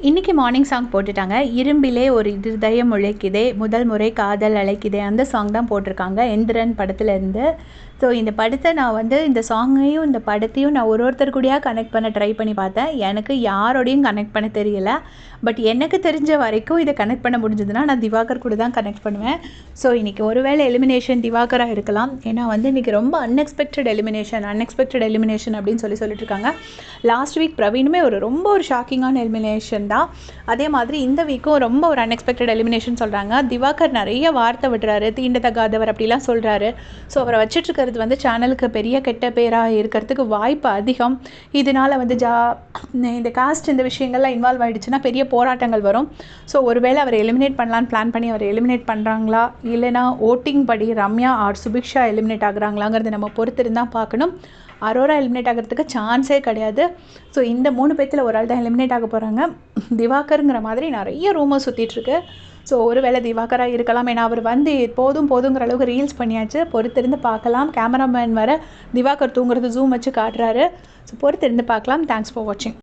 இன்றைக்கி morning song போட்டுட்டாங்க. இரும்பிலே ஒரு இருதயம் உழைக்குதே, முதல் முறை காதல் அழைக்குதே, அந்த சாங் தான் போட்டிருக்காங்க எந்திரன் படத்துலேருந்து. ஸோ இந்த படத்தை நான் வந்து இந்த சாங்கையும் இந்த படத்தையும் நான் ஒருத்தர் கூடயா கனெக்ட் பண்ண ட்ரை பண்ணி பார்த்தேன். எனக்கு யாரோடையும் கனெக்ட் பண்ண தெரியல. பட் எனக்கு தெரிஞ்ச வரைக்கும் இதை கனெக்ட் பண்ண முடிஞ்சதுன்னா நான் திவாகர் கூட தான் கனெக்ட் பண்ணுவேன். ஸோ இன்றைக்கி ஒருவேளை எலிமினேஷன் திவாகராக இருக்கலாம். ஏன்னா வந்து இன்றைக்கி ரொம்ப அன்எக்ஸ்பெக்டட் எலிமினேஷன் அப்படின்னு சொல்லிட்டு இருக்காங்க. லாஸ்ட் வீக் பிரவீனுமே ரொம்ப ஒரு ஷாக்கிங்கான எலிமினேஷன் தான். அதே மாதிரி இந்த வீக்கும் ரொம்ப ஒரு அன்எக்ஸ்பெக்டட் எலிமினேஷன் சொல்கிறாங்க. திவாகர் நிறைய வார்த்தை விடுறாரு, தீண்டத்தகாதவர் அப்படிலாம் சொல்கிறாரு. ஸோ அவரை வச்சுட்டு வந்து சேனலுக்கு பெரிய கெட்ட பேராக இருக்கிறதுக்கு வாய்ப்பு அதிகம். இதனால் வந்து இந்த காஸ்ட் இந்த விஷயங்கள்லாம் இன்வால்வ் ஆகிடுச்சுன்னா பெரிய போராட்டங்கள் வரும். ஸோ ஒருவேளை அவரை எலிமினேட் பண்ணலான்னு பிளான் பண்ணி அவரை எலிமினேட் பண்ணுறாங்களா, இல்லைனா ஓட்டிங் படி ரம்யா ஆர் சுபிக்ஷா எலிமினேட் ஆகுறாங்களாங்கிறது நம்ம பொறுத்திருந்தான் பார்க்கணும். அரோரா எலிமினேட் ஆகிறதுக்கு சான்ஸே கிடையாது. ஸோ இந்த 3 பேத்தில் ஒரு ஆள் தான் எலிமினேட் ஆக போகிறாங்க. திவாகருங்கிற மாதிரி நிறைய ரூமர் சுற்றிட்டுருக்கு. ஸோ ஒருவேளை திவாகராக இருக்கலாம். ஏன்னா அவர் வந்து போதுங்கிற அளவுக்கு ரீல்ஸ் பண்ணியாச்சு. பொறுத்திருந்து பார்க்கலாம். கேமராமேன் வர திவாகர் தூங்குறது ஜூம் வச்சு காட்டுறாரு. ஸோ பொறுத்திருந்து பார்க்கலாம். தேங்க்ஸ் ஃபார் வாட்சிங்.